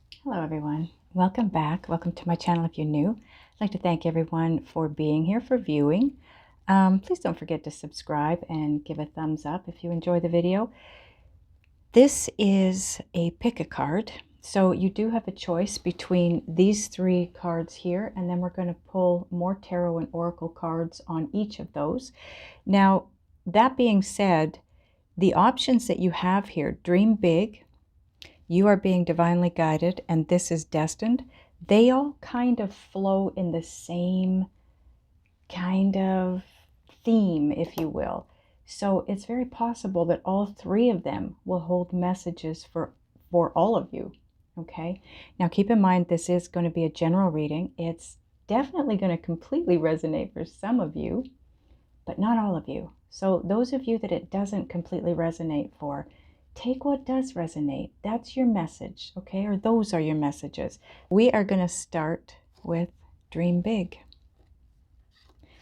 Hello everyone, welcome back. Welcome to my channel if you're new. I'd like to thank everyone for being here, for viewing. Please don't forget to subscribe and give a thumbs up if you enjoy the video. This is a pick a card. So you do have a choice between these three cards here, and then we're going to pull more tarot and oracle cards on each of those. Now, that being said, the options that you have here, Dream Big, You Are Being Divinely Guided, and This is Destined, they all kind of flow in the same kind of theme, if you will. So it's very possible that all three of them will hold messages for all of you. Okay, now keep in mind this is going to be a general reading. It's definitely going to completely resonate for some of you, but not all of you. So those of you that it doesn't completely resonate for, take what does resonate. That's your message, okay? Or those are your messages. We are going to start with Dream Big.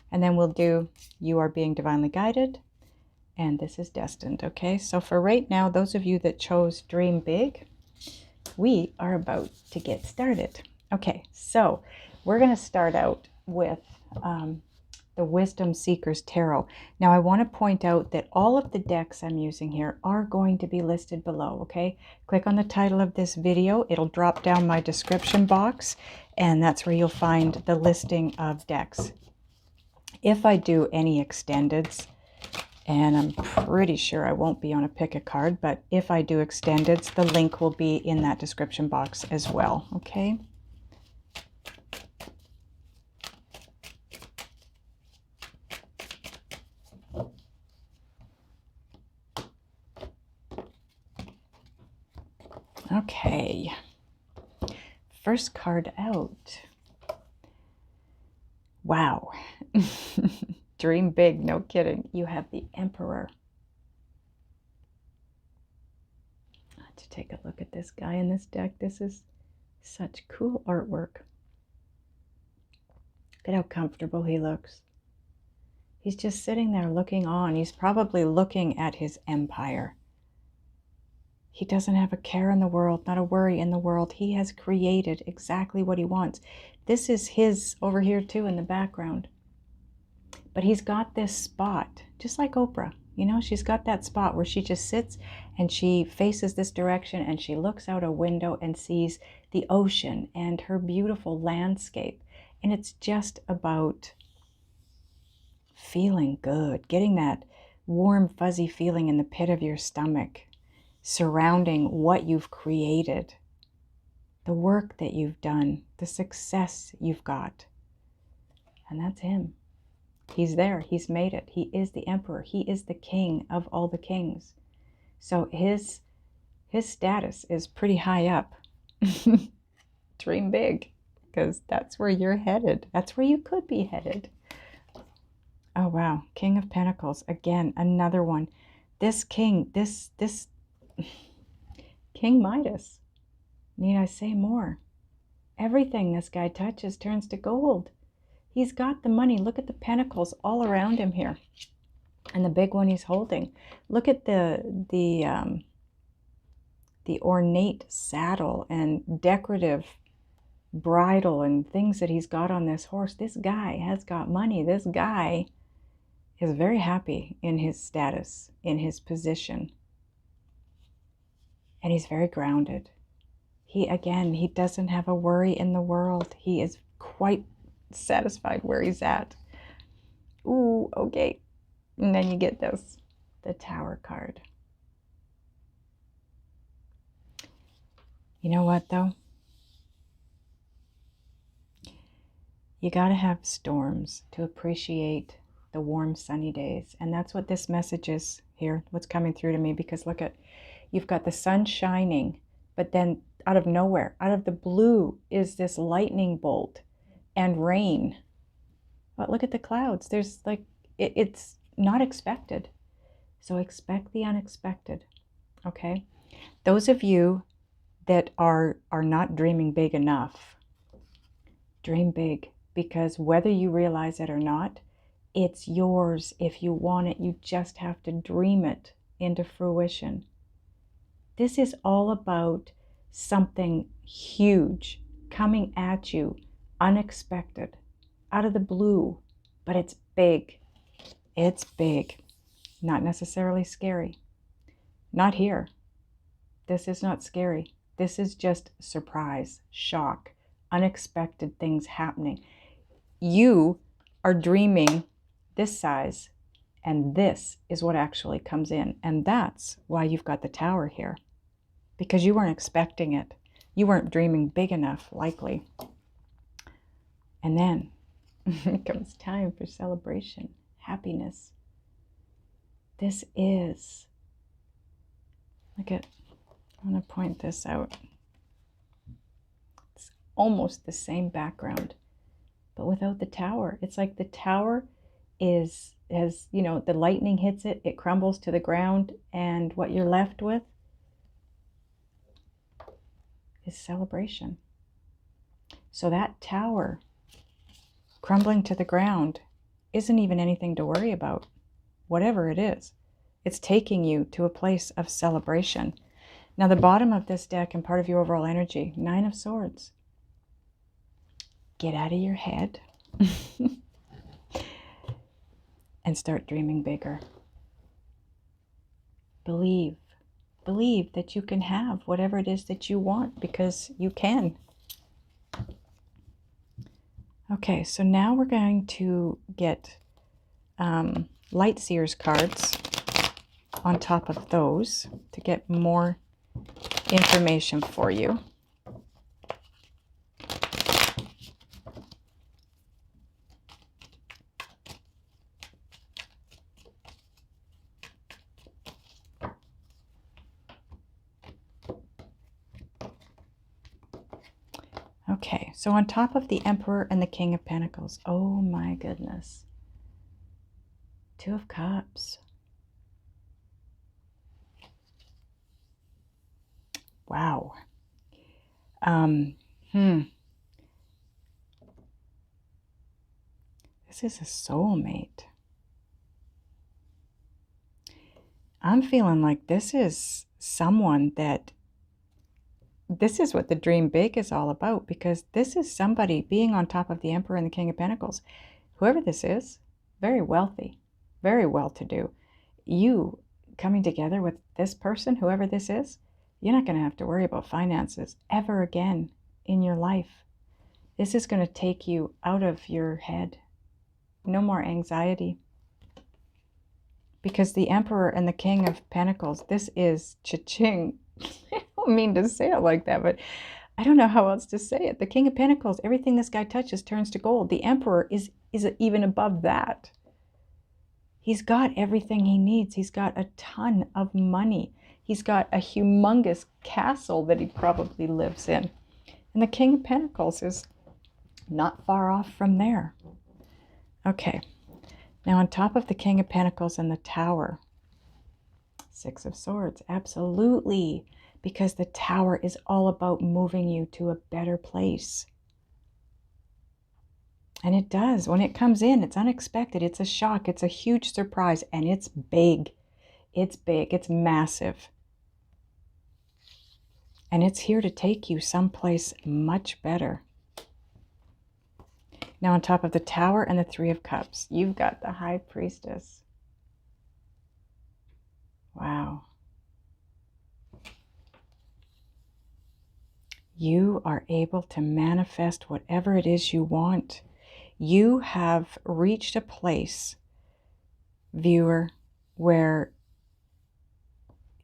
And then we'll do You Are Being Divinely Guided, and This is Destined, okay? So for right now, those of you that chose Dream Big, we are about to get started. Okay, so we're going to start out with the Wisdom Seekers Tarot. Now I want to point out that all of the decks I'm using here are going to be listed below, okay? Click on the title of this video. It'll drop down my description box, and that's where you'll find the listing of decks. If I do any extendeds, and I'm pretty sure I won't be on a pick a card, but if I do extendeds, the link will be in that description box as well, okay? Okay, first card out. Wow. Dream big, no kidding. You have the Emperor. To take a look at this guy in this deck. This is such cool artwork. Look at how comfortable he looks. He's just sitting there looking on. He's probably looking at his empire. He doesn't have a care in the world, not a worry in the world. He has created exactly what he wants. This is his over here too in the background. But he's got this spot, just like Oprah. You know, she's got that spot where she just sits and she faces this direction and she looks out a window and sees the ocean and her beautiful landscape. And it's just about feeling good, getting that warm, fuzzy feeling in the pit of your stomach, surrounding what you've created, the work that you've done, the success you've got. And that's him. He's there. He's made it. He is the emperor. He is the king of all the kings. So his status is pretty high up. Dream big, because that's where you're headed. That's where you could be headed. Oh, wow. King of Pentacles. Again, another one. This king, this King Midas. Need I say more? Everything this guy touches turns to gold. He's got the money. Look at the pentacles all around him here. And the big one he's holding. Look at the ornate saddle and decorative bridle and things that he's got on this horse. This guy has got money. This guy is very happy in his status, in his position. And he's very grounded. He doesn't have a worry in the world. He is quite satisfied where he's at. Ooh, okay. And then you get this, the Tower card. You know what, though? You got to have storms to appreciate the warm, sunny days. And that's what this message is here, what's coming through to me. Because look at, you've got the sun shining, but then out of nowhere, out of the blue, is this lightning bolt and rain. But look at the clouds. There's like, it's not expected. So expect the unexpected, okay? Those of you that are not dreaming big enough, dream big, because whether you realize it or not, it's yours if you want it. You just have to dream it into fruition. This is all about something huge coming at you, unexpected, out of the blue, but it's big. It's big. Not necessarily scary. Not here. This is not scary. This is just surprise, shock, unexpected things happening. You are dreaming this size, and this is what actually comes in. And that's why you've got the Tower here, because you weren't expecting it. You weren't dreaming big enough, likely. And then it comes time for celebration, happiness. This is, look at, I'm going to point this out. It's almost the same background, but without the Tower. It's like the Tower has, you know, the lightning hits it, it crumbles to the ground, and what you're left with is celebration. So that Tower crumbling to the ground isn't even anything to worry about. Whatever it is, it's taking you to a place of celebration. Now, the bottom of this deck and part of your overall energy, 9 of Swords. Get out of your head and start dreaming bigger. Believe that you can have whatever it is that you want, because you can. Okay, so now we're going to get Light Seers cards on top of those to get more information for you. Okay, so on top of the Emperor and the King of Pentacles, oh my goodness. 2 of Cups. Wow. This is a soulmate. I'm feeling like this is someone that, this is what the dream big is all about, because this is somebody being on top of the Emperor and the King of Pentacles. Whoever this is, very wealthy, very well-to-do. You coming together with this person, whoever this is, you're not going to have to worry about finances ever again in your life. This is going to take you out of your head. No more anxiety. Because the Emperor and the King of Pentacles, this is cha-ching. I don't mean to say it like that, but I don't know how else to say it. The King of Pentacles, everything this guy touches turns to gold. The Emperor is even above that. He's got everything he needs. He's got a ton of money. He's got a humongous castle that he probably lives in. And the King of Pentacles is not far off from there. Okay. Now on top of the King of Pentacles and the Tower, 6 of Swords, absolutely. Because the Tower is all about moving you to a better place. And it does. When it comes in, it's unexpected. It's a shock. It's a huge surprise. And it's big. It's big. It's massive. And it's here to take you someplace much better. Now on top of the Tower and the 3 of Cups, you've got the High Priestess. Wow. You are able to manifest whatever it is you want. You have reached a place, viewer, where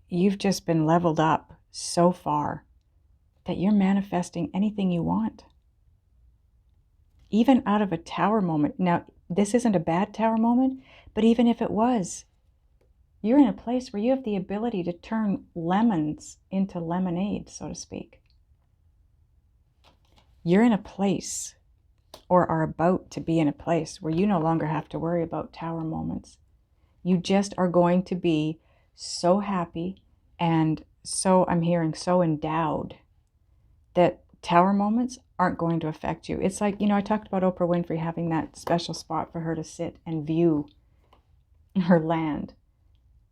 you've just been leveled up so far that you're manifesting anything you want. Even out of a Tower moment. Now, this isn't a bad Tower moment, but even if it was, you're in a place where you have the ability to turn lemons into lemonade, so to speak. You're in a place, or are about to be in a place, where you no longer have to worry about Tower moments. You just are going to be so happy and so, I'm hearing, so endowed that Tower moments aren't going to affect you. It's like, you know, I talked about Oprah Winfrey having that special spot for her to sit and view her land.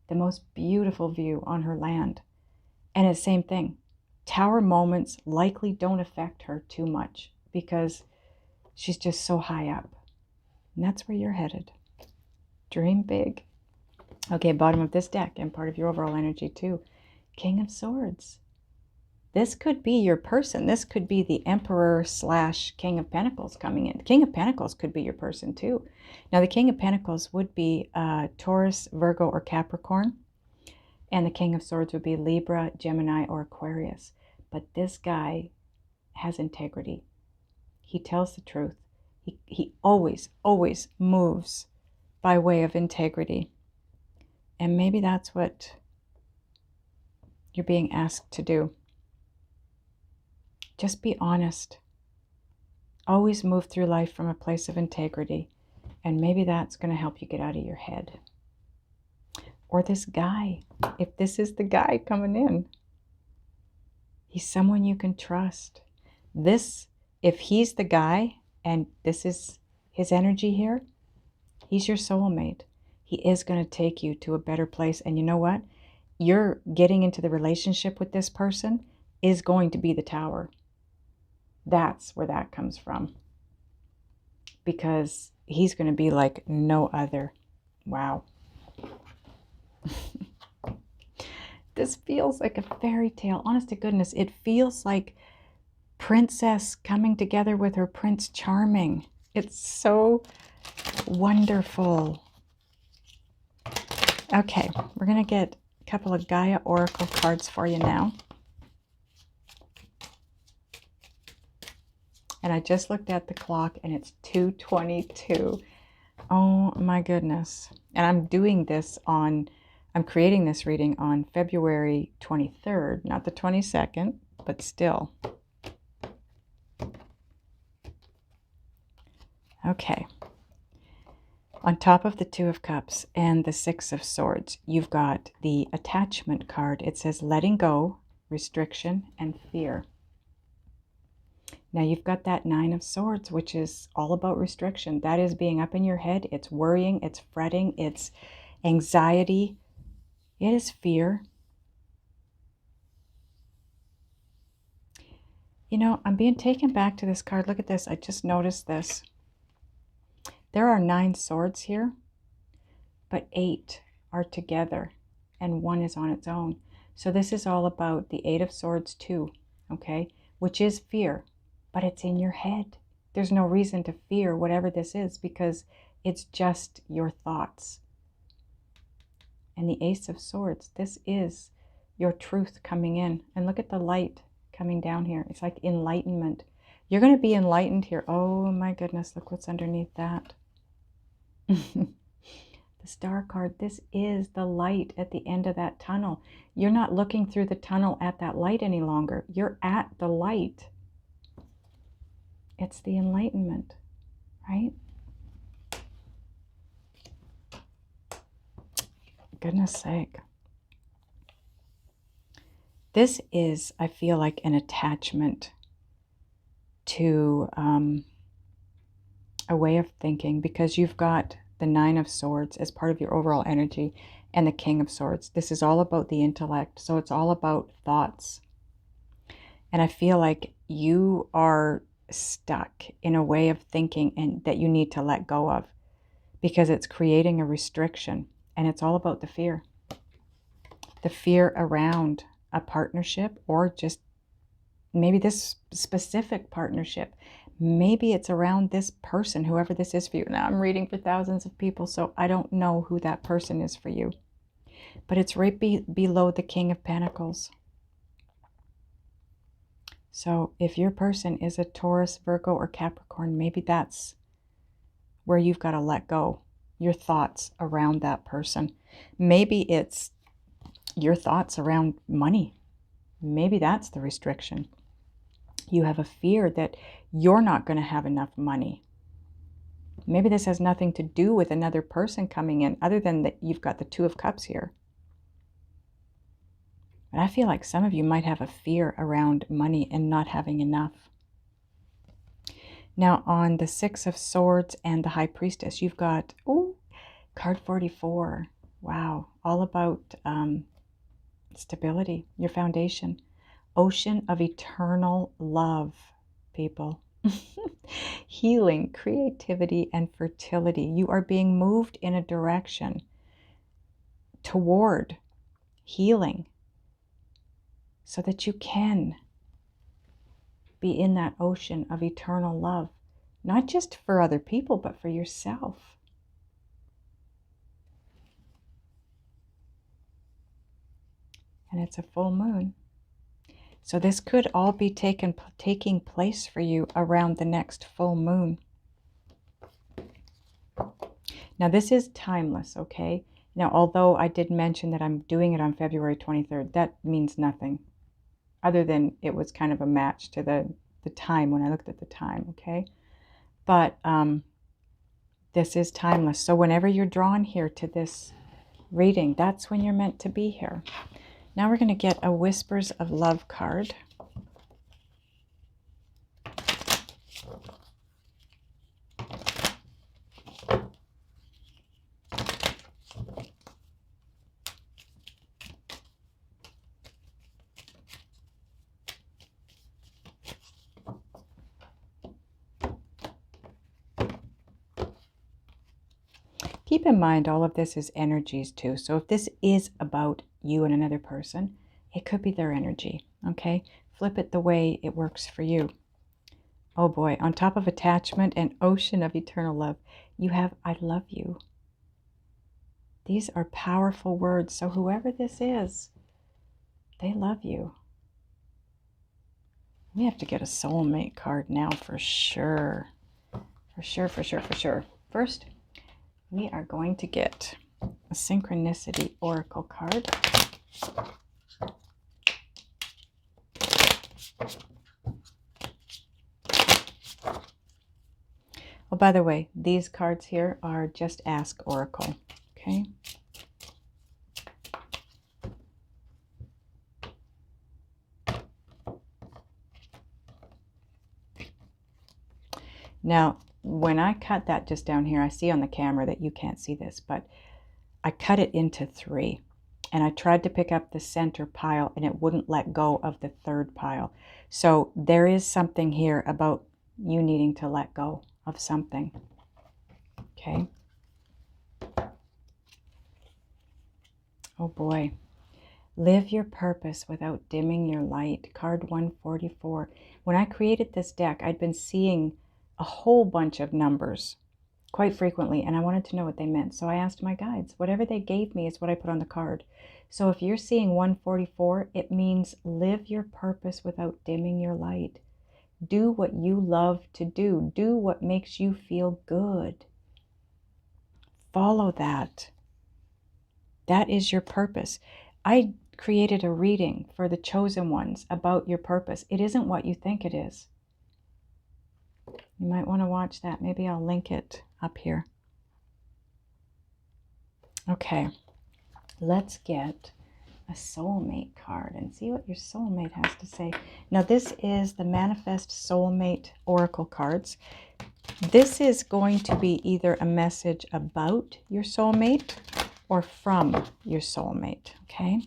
The most beautiful view on her land. And it's the same thing. Tower moments likely don't affect her too much because she's just so high up. And that's where you're headed. Dream big. Okay, bottom of this deck and part of your overall energy too. King of Swords. This could be your person. This could be the Emperor / King of Pentacles coming in. King of Pentacles could be your person too. Now, the King of Pentacles would be Taurus, Virgo, or Capricorn. And the King of Swords would be Libra, Gemini, or Aquarius. But this guy has integrity. He tells the truth. He always, always moves by way of integrity. And maybe that's what you're being asked to do. Just be honest. Always move through life from a place of integrity. And maybe that's going to help you get out of your head. Or this guy, if this is the guy coming in, he's someone you can trust. If he's the guy and this is his energy here, he's your soulmate. He is going to take you to a better place. And you know what? You're getting into the relationship with this person is going to be the Tower. That's where that comes from. Because he's going to be like no other. Wow. This feels like a fairy tale. Honest to goodness, it feels like princess coming together with her Prince Charming. It's so wonderful. Okay, we're going to get a couple of Gaia Oracle cards for you now. And I just looked at the clock and it's 2:22. Oh my goodness. And I'm creating this reading on February 23rd, not the 22nd, but still. Okay. On top of the Two of Cups and the Six of Swords, you've got the attachment card. It says letting go, restriction, and fear. Now you've got that Nine of Swords, which is all about restriction. That is being up in your head. It's worrying, it's fretting, it's anxiety. It is fear. You know, I'm being taken back to this card. Look at this. I just noticed this. There are 9 swords here, but 8 are together and 1 is on its own. So this is all about the 8 of Swords too, okay? Which is fear, but it's in your head. There's no reason to fear whatever this is because it's just your thoughts. And the Ace of Swords, this is your truth coming in. And look at the light coming down here. It's like enlightenment. You're going to be enlightened here. Oh my goodness, look what's underneath that. The Star card, this is the light at the end of that tunnel. You're not looking through the tunnel at that light any longer. You're at the light. It's the enlightenment, right? Goodness sake. This is, I feel like, an attachment to a way of thinking, because you've got the Nine of Swords as part of your overall energy and the King of Swords. This is all about the intellect, so it's all about thoughts. And I feel like you are stuck in a way of thinking and that you need to let go of because it's creating a restriction, and it's all about the fear. The fear around a partnership, or just maybe this specific partnership. Maybe it's around this person, whoever this is for you. Now, I'm reading for thousands of people, so I don't know who that person is for you. But it's right below the King of Pentacles. So if your person is a Taurus, Virgo, or Capricorn, maybe that's where you've got to let go. Your thoughts around that person. Maybe it's your thoughts around money. Maybe that's the restriction. You have a fear that you're not going to have enough money. Maybe this has nothing to do with another person coming in, other than that you've got the Two of Cups here. But I feel like some of you might have a fear around money and not having enough. Now on the Six of Swords and the High Priestess, you've got, oh, card 44. Wow, all about stability, your foundation. ocean of eternal love, people. Healing, creativity, and fertility. You are being moved in a direction toward healing so that you can be in that ocean of eternal love, not just for other people, but for yourself. And it's a full moon. So this could all be taking place for you around the next full moon. Now this is timeless, okay? Now, although I did mention that I'm doing it on February 23rd, that means nothing other than it was kind of a match to the time when I looked at the time, okay? But this is timeless. So whenever you're drawn here to this reading, that's when you're meant to be here. Now we're going to get a Whispers of Love card. Keep in mind, all of this is energies too. So if this is about you and another person, it could be their energy, okay? Flip it the way it works for you. Oh boy, on top of attachment and ocean of eternal love, you have I love you. These are powerful words. So whoever this is, they love you. We have to get a soulmate card now for sure. For sure, for sure, for sure. First, we are going to get a synchronicity oracle card. Oh, by the way, these cards here are Just Ask Oracle, okay? Now, when I cut that just down here, I see on the camera that you can't see this, but I cut it into 3. And I tried to pick up the center pile and it wouldn't let go of the third pile. So there is something here about you needing to let go of something. Okay. Oh boy. Live your purpose without dimming your light. Card 144. When I created this deck, I'd been seeing a whole bunch of numbers quite frequently, and I wanted to know what they meant. So I asked my guides. Whatever they gave me is what I put on the card. So if you're seeing 144, it means live your purpose without dimming your light. Do what you love to do. Do what makes you feel good. Follow that. That is your purpose. I created a reading for the chosen ones about your purpose. It isn't what you think it is. You might want to watch that. Maybe I'll link it up here. Okay, let's get a soulmate card and see what your soulmate has to say. Now, this is the Manifest Soulmate Oracle cards. This is going to be either a message about your soulmate or from your soulmate, okay?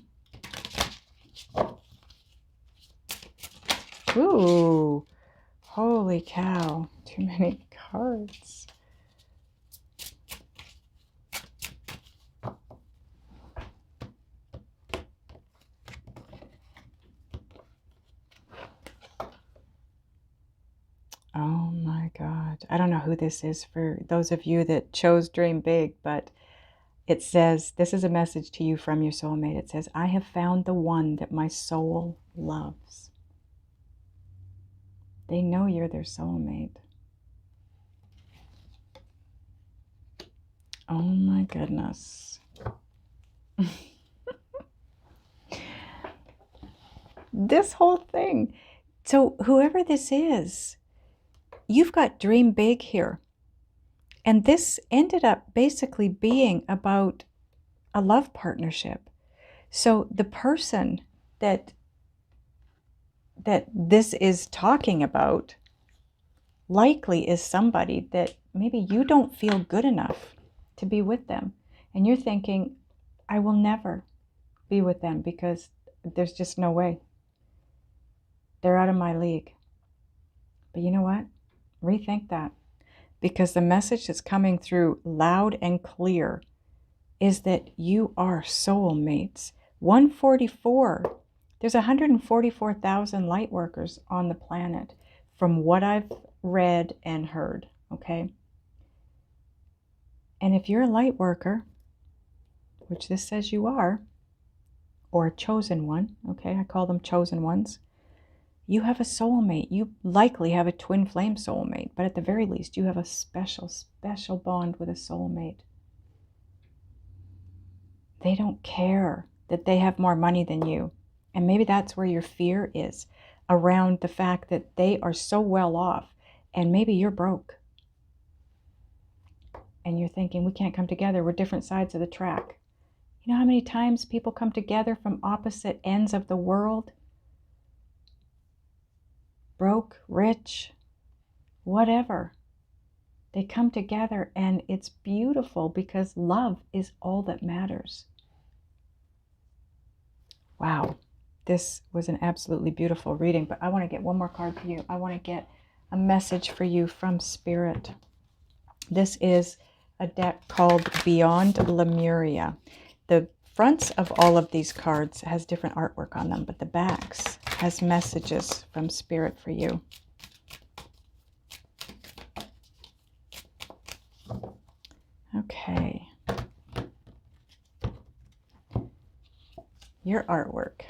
Ooh, holy cow, too many cards. Oh my God. I don't know who this is for those of you that chose Dream Big, but it says, this is a message to you from your soulmate. It says, I have found the one that my soul loves. They know you're their soulmate. Oh my goodness. This whole thing. So whoever this is, you've got Dream Big here. And this ended up basically being about a love partnership. So the person that this is talking about likely is somebody that maybe you don't feel good enough to be with them. And you're thinking, I will never be with them because there's just no way. They're out of my league. But you know what? Rethink that. Because the message that's coming through loud and clear is that you are soulmates. 144. There's 144,000 light workers on the planet from what I've read and heard, okay? And if you're a light worker, which this says you are, or a chosen one, okay? I call them chosen ones. You have a soulmate. You likely have a twin flame soulmate, but at the very least, you have a special, special bond with a soulmate. They don't care that they have more money than you. And maybe that's where your fear is, around the fact that they are so well off and maybe you're broke. And you're thinking, we can't come together. We're different sides of the track. You know how many times people come together from opposite ends of the world? Broke, rich, whatever. They come together and it's beautiful because love is all that matters. Wow, this was an absolutely beautiful reading, but I want to get one more card for you. I want to get a message for you from Spirit. This is a deck called Beyond Lemuria. The fronts of all of these cards has different artwork on them, but the backs has messages from Spirit for you. Okay. Your artwork.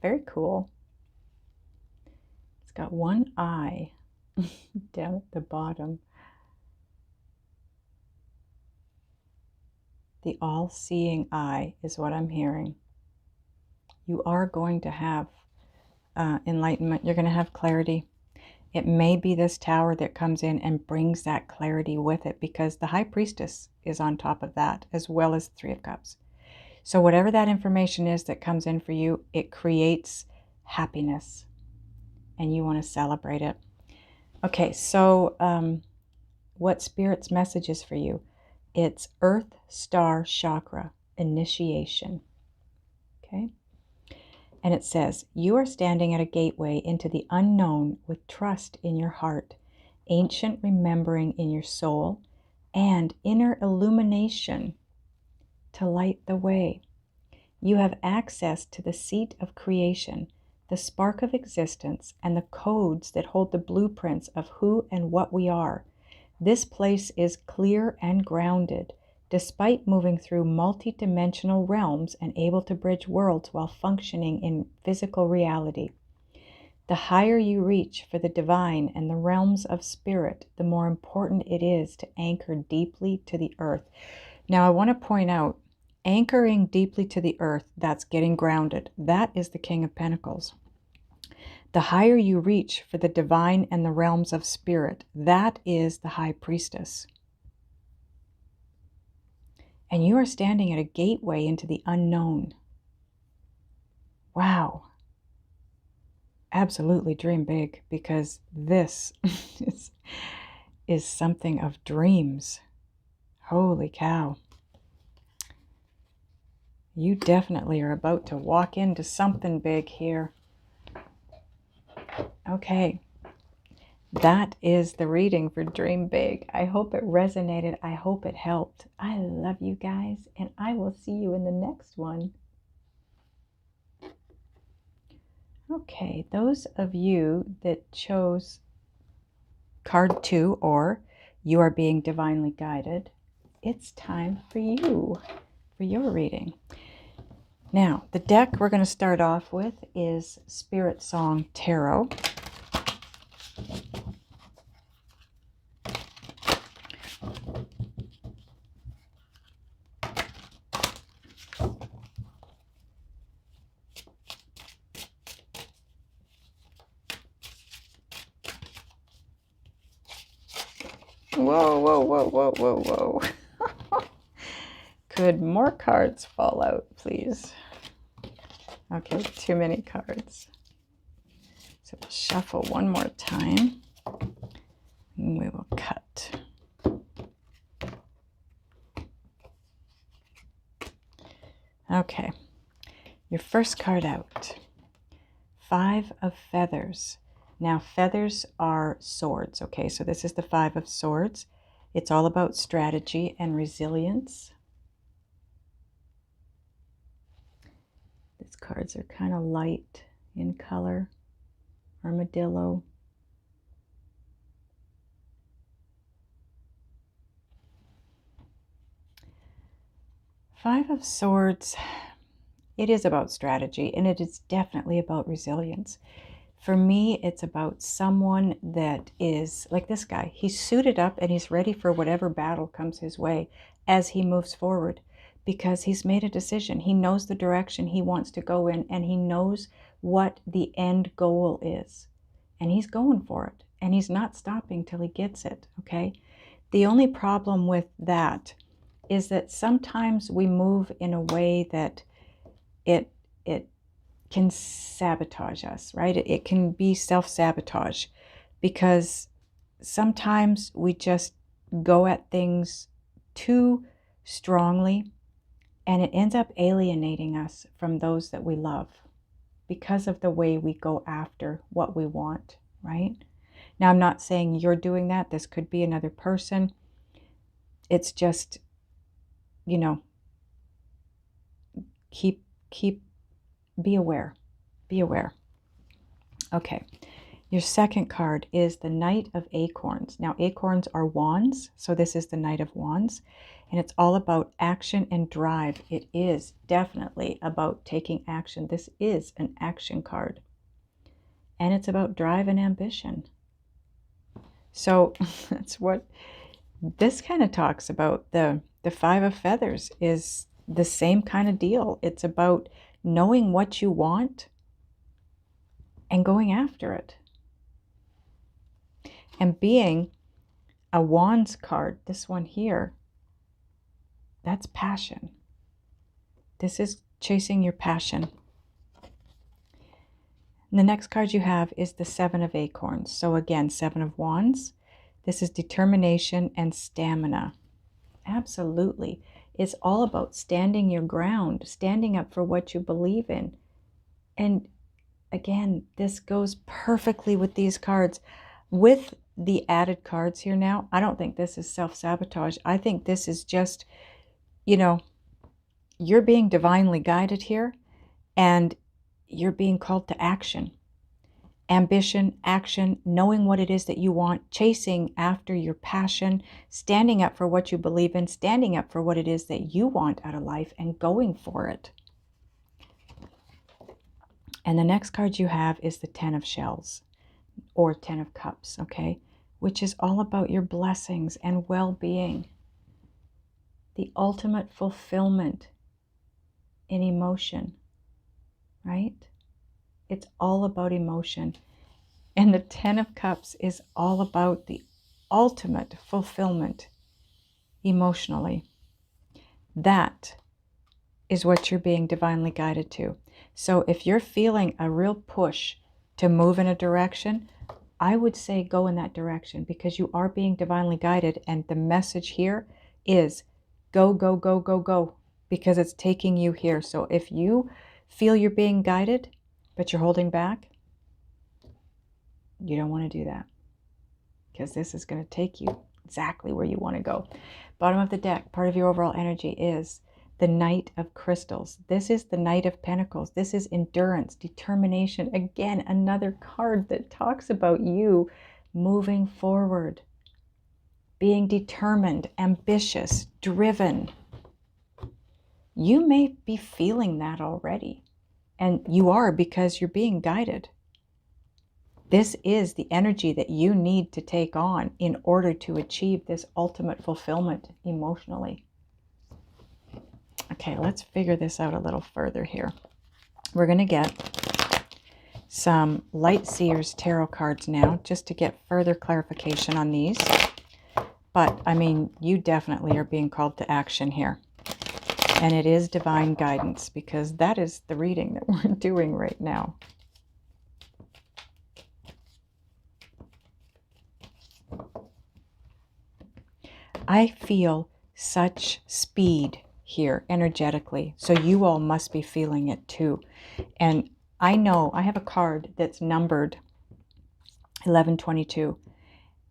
Very cool. It's got one eye down at the bottom. The all-seeing eye is what I'm hearing. You are going to have enlightenment. You're going to have clarity. It may be this tower that comes in and brings that clarity with it, because the High Priestess is on top of that, as well as the Three of Cups. So whatever that information is that comes in for you, it creates happiness, and you want to celebrate it. Okay, so what Spirit's message is for you? It's Earth Star Chakra Initiation. Okay? And it says, you are standing at a gateway into the unknown with trust in your heart, ancient remembering in your soul, and inner illumination to light the way. You have access to the seat of creation, the spark of existence, and the codes that hold the blueprints of who and what we are. This place is clear and grounded, despite moving through multi-dimensional realms and able to bridge worlds while functioning in physical reality. The higher you reach for the divine and the realms of spirit, the more important it is to anchor deeply to the earth. Now, I want to point out, anchoring deeply to the earth, that's getting grounded. That is the King of Pentacles. The higher you reach for the divine and the realms of spirit, that is the High Priestess. And you are standing at a gateway into the unknown. Wow. Absolutely dream big, because this is something of dreams. Holy cow. You definitely are about to walk into something big here. Okay. That is the reading for Dream Big. I hope it resonated. I hope it helped. I love you guys, and I will see you in the next one. Okay, those of you that chose card 2, or you are being divinely guided, it's time for you, for your reading. Now, the deck we're going to start off with is Spirit Song Tarot. Whoa, whoa, whoa, whoa, whoa, whoa. Could more cards fall out, please? Okay, too many cards. So we'll shuffle one more time, and we will cut. Okay, your first card out. Five of Feathers. Now, feathers are swords, okay? So this is the Five of Swords. It's all about strategy and resilience. These cards are kind of light in color. Armadillo. Five of Swords, it is about strategy, and it is definitely about resilience. For me, it's about someone that is like this guy. He's suited up and he's ready for whatever battle comes his way as he moves forward, because he's made a decision. He knows the direction he wants to go in, and he knows what the end goal is. And he's going for it, and he's not stopping till he gets it, okay? The only problem with that is that sometimes we move in a way that it can sabotage us, right? It can be self-sabotage, because sometimes we just go at things too strongly, and it ends up alienating us from those that we love because of the way we go after what we want, right? Now, I'm not saying you're doing that. This could be another person. It's just, you know, be aware. Be aware. Okay. Your second card is the Knight of Acorns. Now, acorns are wands, so this is the Knight of Wands, and it's all about action and drive. It is definitely about taking action. This is an action card, and it's about drive and ambition. So that's what this kind of talks about. The Five of Feathers is the same kind of deal. It's about knowing what you want and going after it. And being a Wands card, this one here, that's passion. This is chasing your passion. And the next card you have is the Seven of Acorns. So again, Seven of Wands. This is determination and stamina. Absolutely. It's all about standing your ground, standing up for what you believe in. And again, this goes perfectly with these cards. With the added cards here now, I don't think this is self-sabotage. I think this is just, you know, you're being divinely guided here, and you're being called to action. Ambition, action, knowing what it is that you want, chasing after your passion, standing up for what you believe in, standing up for what it is that you want out of life, and going for it. And the next card you have is the Ten of Shells, or Ten of Cups, okay? Which is all about your blessings and well-being. The ultimate fulfillment in emotion, right? It's all about emotion. And the Ten of Cups is all about the ultimate fulfillment emotionally. That is what you're being divinely guided to. So if you're feeling a real push to move in a direction, I would say go in that direction, because you are being divinely guided. And the message here is go, go, go, go, go, because it's taking you here. So if you feel you're being guided, but you're holding back, you don't want to do that, because this is going to take you exactly where you want to go. Bottom of the deck, part of your overall energy is the Knight of Crystals. This is the Knight of Pentacles. This is endurance, determination. Again, another card that talks about you moving forward, being determined, ambitious, driven. You may be feeling that already, and you are, because you're being guided. This is the energy that you need to take on in order to achieve this ultimate fulfillment emotionally. Okay, let's figure this out a little further here. We're going to get some Light Seers tarot cards now, just to get further clarification on these. But, I mean, you definitely are being called to action here. And it is divine guidance, because that is the reading that we're doing right now. I feel such speed here energetically, so you all must be feeling it too. And I know I have a card that's numbered 1122,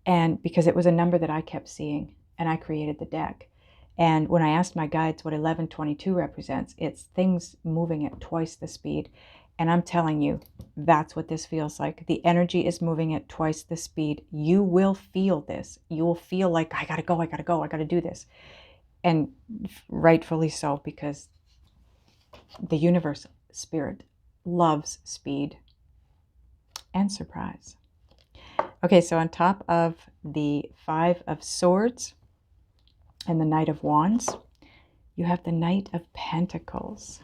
and because it was a number that I kept seeing, and I created the deck. And when I asked my guides what 1122 represents, it's things moving at twice the speed. And I'm telling you, that's what this feels like. The energy is moving at twice the speed. You will feel this. You will feel like, I gotta go, I gotta go, I gotta do this. And rightfully so, because the universe, spirit, loves speed and surprise. Okay, so on top of the Five of Swords and the Knight of Wands, you have the Knight of Pentacles.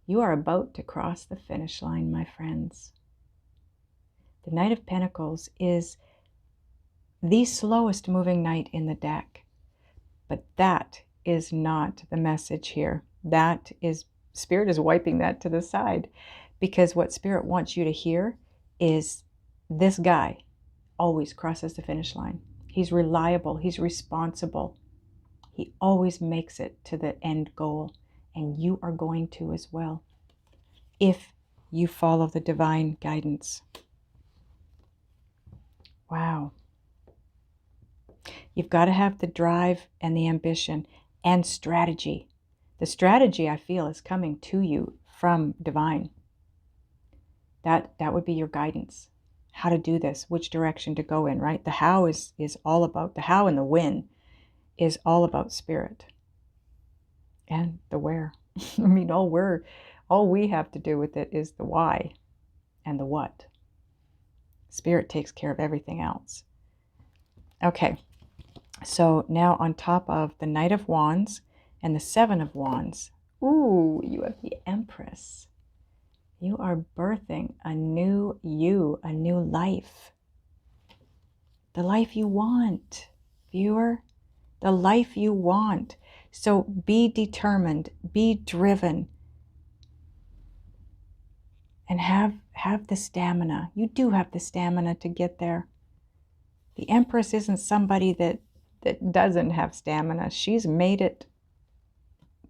You are about to cross the finish line, my friends. The Knight of Pentacles is the slowest moving knight in the deck. But that is not the message here. That is, Spirit is wiping that to the side. Because what Spirit wants you to hear is this guy always crosses the finish line. He's reliable. He's responsible. He always makes it to the end goal. And you are going to as well, if you follow the divine guidance. Wow. You've got to have the drive and the ambition and strategy. The strategy, I feel, is coming to you from divine. That would be your guidance. How to do this, which direction to go in, right? The how is all about, the how and the when is all about spirit. And the where. I mean, all we have to do with it is the why and the what. Spirit takes care of everything else. Okay, so now on top of the Knight of Wands and the Seven of Wands, ooh, you have the Empress. You are birthing a new you, a new life. The life you want, viewer. The life you want. So be determined, be driven, and have the stamina. You do have the stamina to get there. The Empress isn't somebody that doesn't have stamina. She's made it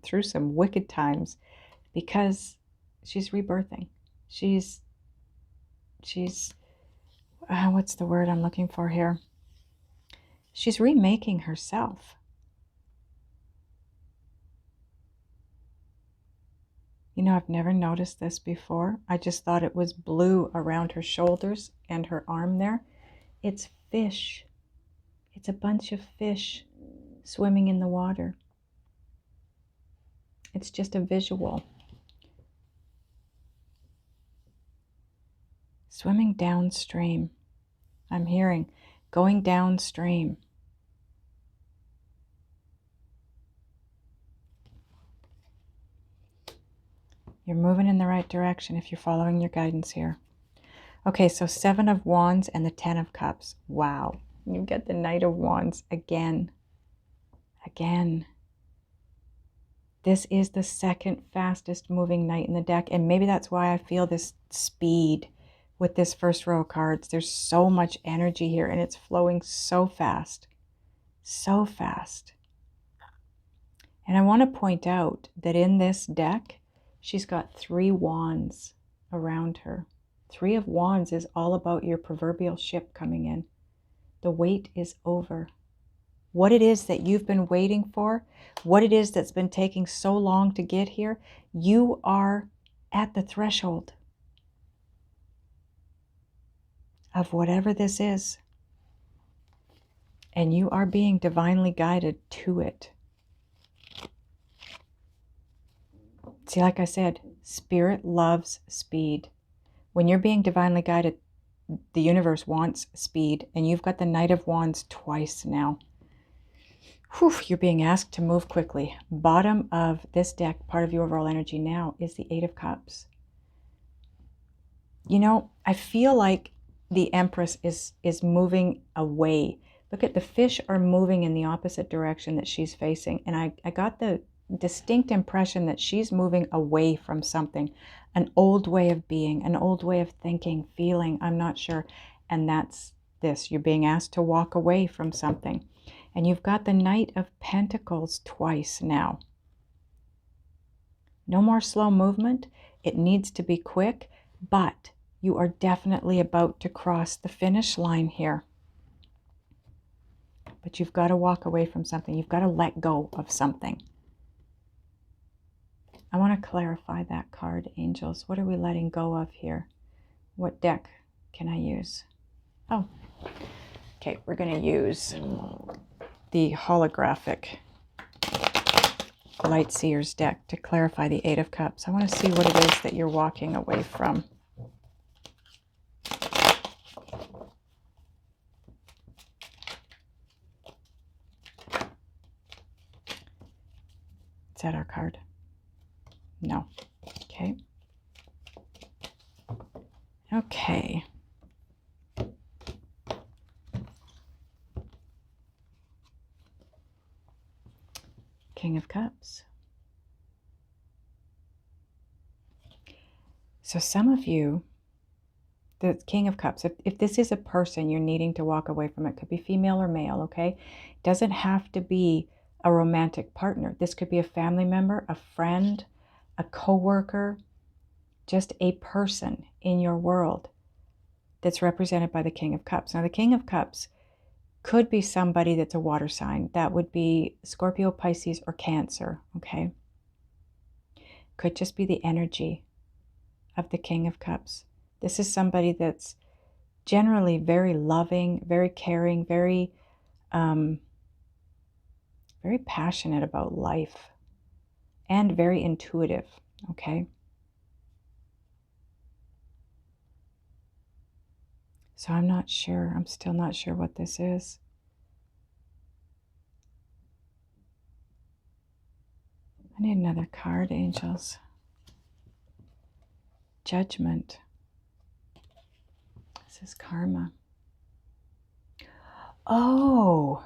through some wicked times because she's rebirthing. She's what's the word I'm looking for here? She's remaking herself. You know, I've never noticed this before. I just thought it was blue around her shoulders and her arm there. It's fish. It's a bunch of fish swimming in the water. It's just a visual. Swimming downstream. I'm hearing going downstream. You're moving in the right direction if you're following your guidance here. Okay, so Seven of Wands and the Ten of Cups. Wow. You get the Knight of Wands again. Again. This is the second fastest moving knight in the deck, and maybe that's why I feel this speed with this first row of cards. There's so much energy here, and it's flowing so fast. So fast. And I want to point out that in this deck, she's got 3 wands around her. 3 of Wands is all about your proverbial ship coming in. The wait is over. What it is that you've been waiting for, what it is that's been taking so long to get here, you are at the threshold of whatever this is. And you are being divinely guided to it. See, like I said, spirit loves speed. When you're being divinely guided, the universe wants speed, and you've got the Knight of Wands twice now. Whew, you're being asked to move quickly. Bottom of this deck, part of your overall energy now, is the Eight of Cups. You know, I feel like the Empress is moving away. Look at the fish are moving in the opposite direction that she's facing, and I got the distinct impression that she's moving away from something, an old way of being, an old way of thinking, feeling, I'm not sure. And that's this. You're being asked to walk away from something. And you've got the Knight of Pentacles twice now. No more slow movement. It needs to be quick, but you are definitely about to cross the finish line here. But you've got to walk away from something. You've got to let go of something. I want to clarify that card, angels. What are we letting go of here? What deck can I use? Oh, okay, we're going to use the holographic Light Seers deck to clarify the Eight of Cups. I want to see what it is that you're walking away from. Is that our card? No. Okay. Okay. King of Cups. So some of you, the King of Cups, if this is a person you're needing to walk away from, it could be female or male, okay? It doesn't have to be a romantic partner. This could be a family member, a friend, a coworker, just a person in your world that's represented by the King of Cups. Now, the King of Cups could be somebody that's a water sign. That would be Scorpio, Pisces, or Cancer, okay? Could just be the energy of the King of Cups. This is somebody that's generally very loving, very caring, very passionate about life, and very intuitive, okay? So I'm not sure. I'm still not sure what this is. I need another card, angels. Judgment. This is karma. Oh.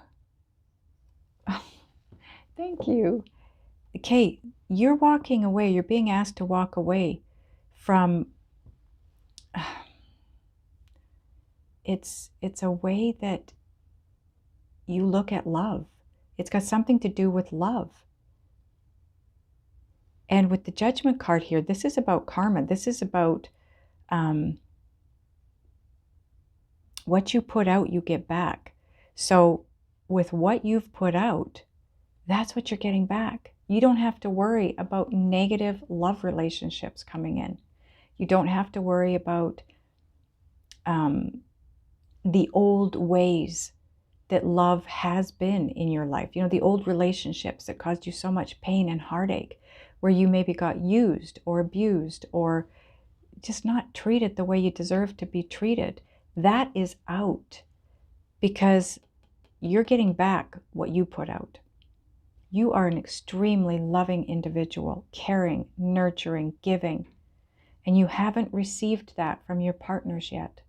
Thank you. Okay, you're walking away. You're being asked to walk away from... It's a way that you look at love. It's got something to do with love. And with the Judgment card here, this is about karma. This is about what you put out, you get back. So with what you've put out, that's what you're getting back. You don't have to worry about negative love relationships coming in. You don't have to worry about the old ways that love has been in your life. You know, the old relationships that caused you so much pain and heartache, where you maybe got used or abused or just not treated the way you deserve to be treated. That is out because you're getting back what you put out. You are an extremely loving individual, caring, nurturing, giving, and you haven't received that from your partners yet.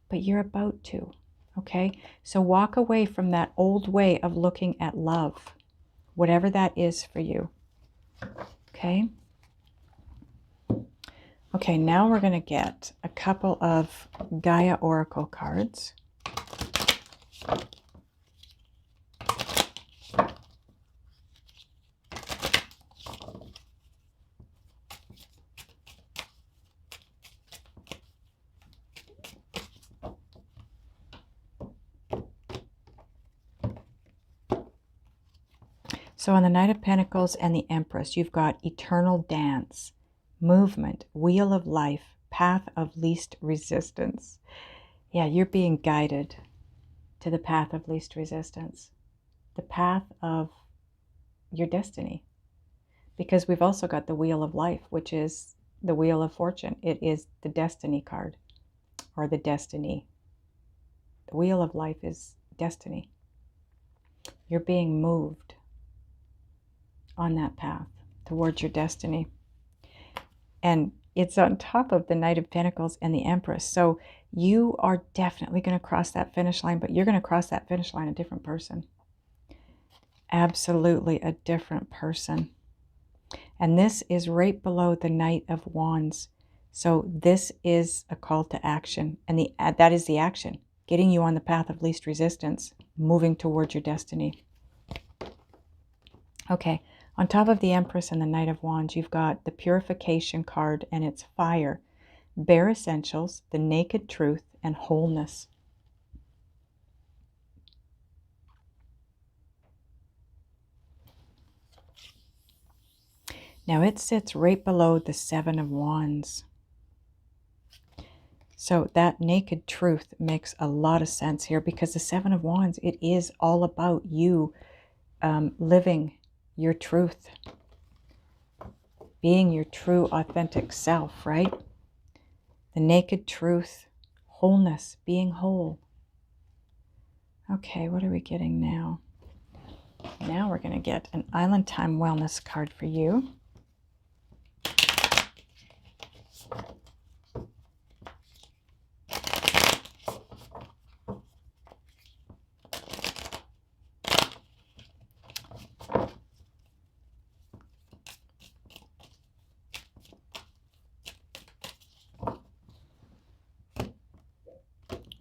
But you're about to, okay? So walk away from that old way of looking at love, whatever that is for you, okay? Okay, now we're going to get a couple of Gaia Oracle cards. So on the Knight of Pentacles and the Empress, you've got eternal dance, movement, wheel of life, path of least resistance. Yeah, you're being guided to the path of least resistance, the path of your destiny. Because we've also got the wheel of life, which is the wheel of fortune. It is the destiny card, or the destiny. The wheel of life is destiny. You're being moved on that path towards your destiny. And it's on top of the Knight of Pentacles and the Empress. So you are definitely going to cross that finish line, but you're going to cross that finish line a different person. Absolutely a different person. And this is right below the Knight of Wands. So this is a call to action. And that is the action, getting you on the path of least resistance, moving towards your destiny. Okay, On top of the Empress and the Knight of Wands, you've got the Purification card, and it's fire, bare essentials, the naked truth, and wholeness. Now it sits right below the Seven of Wands. So that naked truth makes a lot of sense here, because the Seven of Wands, it is all about you living your truth, being your true, authentic self, right? The naked truth, wholeness, being whole. Okay, what are we getting now? Now we're going to get an Island Time Wellness card for you.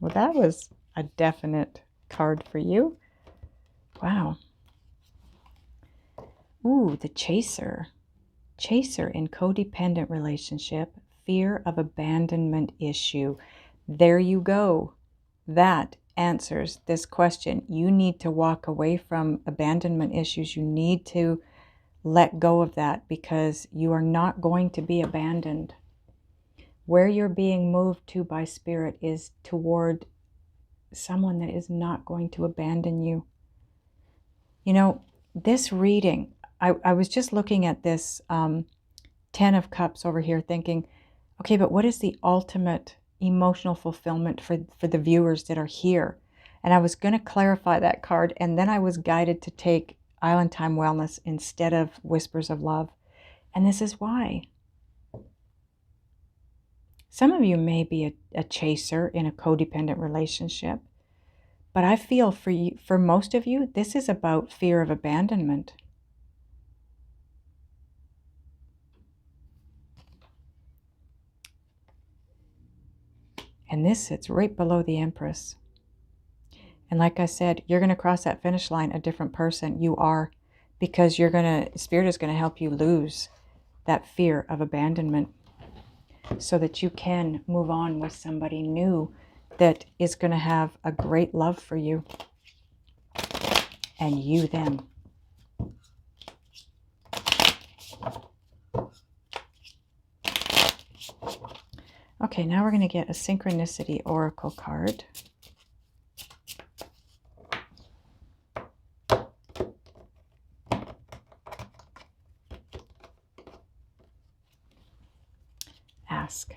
Well, that was a definite card for you. Wow. Ooh, the Chaser. Chaser in codependent relationship, fear of abandonment issue. There you go. That answers this question. You need to walk away from abandonment issues. You need to let go of that, because you are not going to be abandoned. Where you're being moved to by Spirit is toward someone that is not going to abandon you. You know, this reading, I was just looking at this 10 of Cups over here thinking, okay, but what is the ultimate emotional fulfillment for the viewers that are here? And I was going to clarify that card, and then I was guided to take Island Time Wellness instead of Whispers of Love. And this is why. Some of you may be a chaser in a codependent relationship, but I feel for you, for most of you, this is about fear of abandonment. And this sits right below the Empress. And like I said, you're going to cross that finish line a different person. You are, because Spirit is going to help you lose that fear of abandonment, so that you can move on with somebody new that is going to have a great love for you, and you them. Okay, now we're going to get a Synchronicity Oracle card. Ask.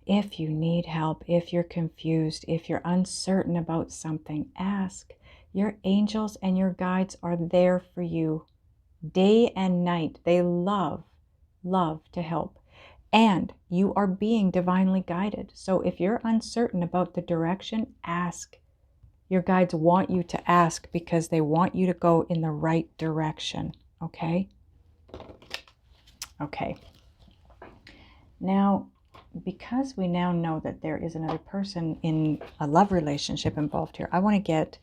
If you need help, if you're confused, if you're uncertain about something, ask. Your angels and your guides are there for you day and night. They love to help. And you are being divinely guided. So if you're uncertain about the direction, ask. Your guides want you to ask, because they want you to go in the right direction. Okay? Okay. Now, because we now know that there is another person in a love relationship involved here, I want to get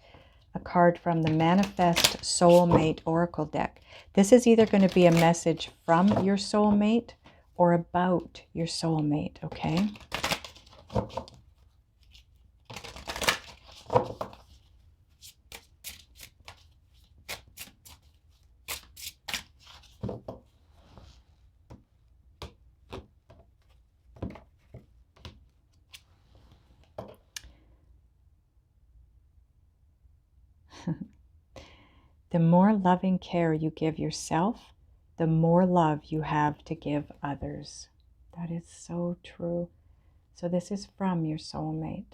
a card from the Manifest Soulmate Oracle deck. This is either going to be a message from your soulmate or about your soulmate, okay? The more loving care you give yourself, the more love you have to give others. That is so true. So this is from your soulmate.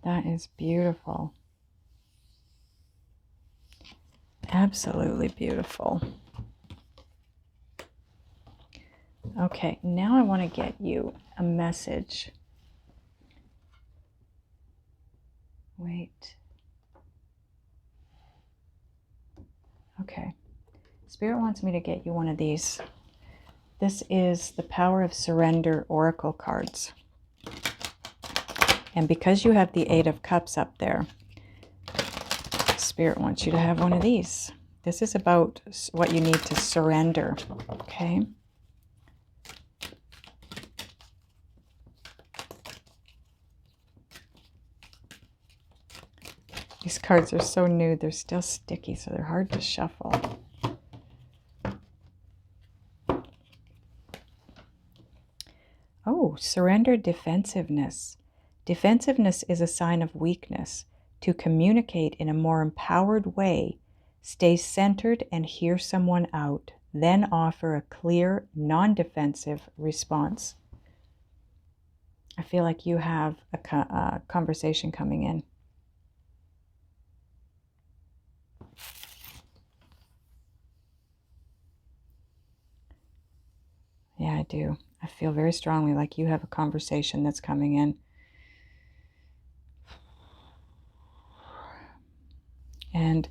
That is beautiful. Absolutely beautiful. Okay, now I want to get you a message. Wait. Okay. Spirit wants me to get you one of these. This is the Power of Surrender Oracle cards. And because you have the Eight of Cups up there, Spirit wants you to have one of these. This is about what you need to surrender, okay? These cards are so new, they're still sticky, so they're hard to shuffle. Oh, surrender defensiveness. Defensiveness is a sign of weakness. To communicate in a more empowered way, stay centered and hear someone out, then offer a clear, non-defensive response. I feel like you have a conversation coming in. Yeah, I do. I feel very strongly like you have a conversation that's coming in. And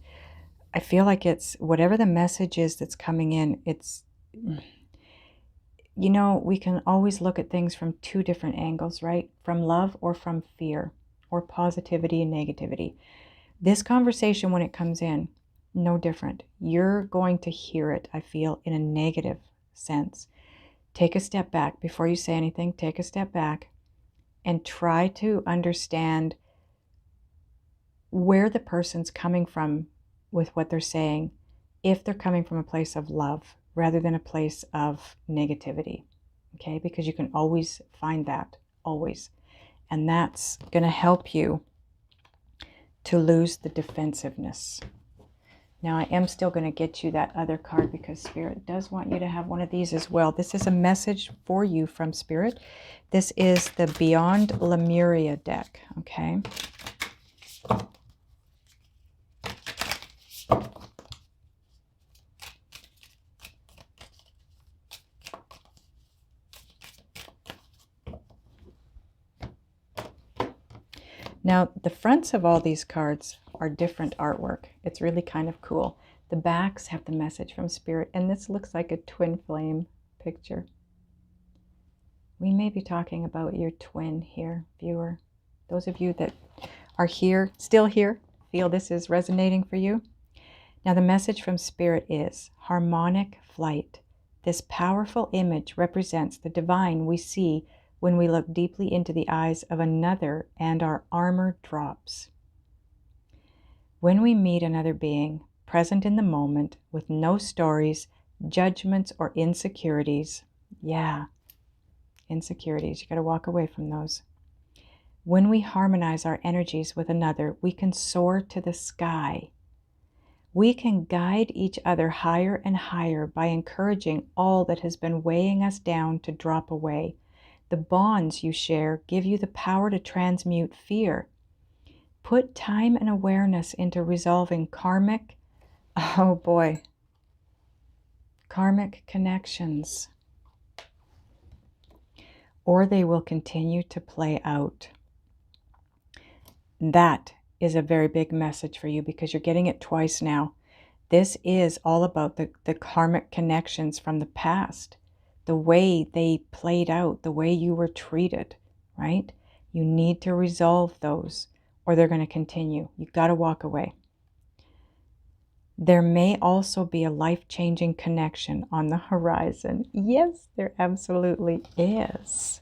I feel like it's whatever the message is that's coming in, it's, you know, we can always look at things from two different angles, right? From love or from fear, or positivity and negativity. This conversation, when it comes in, no different. You're going to hear it, I feel, in a negative sense. Take a step back. Before you say anything, take a step back and try to understand where the person's coming from with what they're saying, if they're coming from a place of love rather than a place of negativity, okay? Because you can always find that, always. And that's going to help you to lose the defensiveness. Now, I am still going to get you that other card because Spirit does want you to have one of these as well. This is a message for you from Spirit. This is the Beyond Lemuria deck, okay? Now, the fronts of all these cards are different artwork. It's really kind of cool. The backs have the message from Spirit, and this looks like a twin flame picture. We may be talking about your twin here, viewer. Those of you that are here, still here, feel this is resonating for you. Now, the message from Spirit is harmonic flight. This powerful image represents the divine we see when we look deeply into the eyes of another and our armor drops. When we meet another being, present in the moment, with no stories, judgments, or insecurities, insecurities, you got to walk away from those. When we harmonize our energies with another, we can soar to the sky. We can guide each other higher and higher by encouraging all that has been weighing us down to drop away. The bonds you share give you the power to transmute fear. Put time and awareness into resolving karmic connections, or they will continue to play out. That is a very big message for you because you're getting it twice now. This is all about the karmic connections from the past, the way they played out, the way you were treated, right? You need to resolve those or they're going to continue. You've got to walk away. There may also be a life-changing connection on the horizon. Yes, there absolutely is.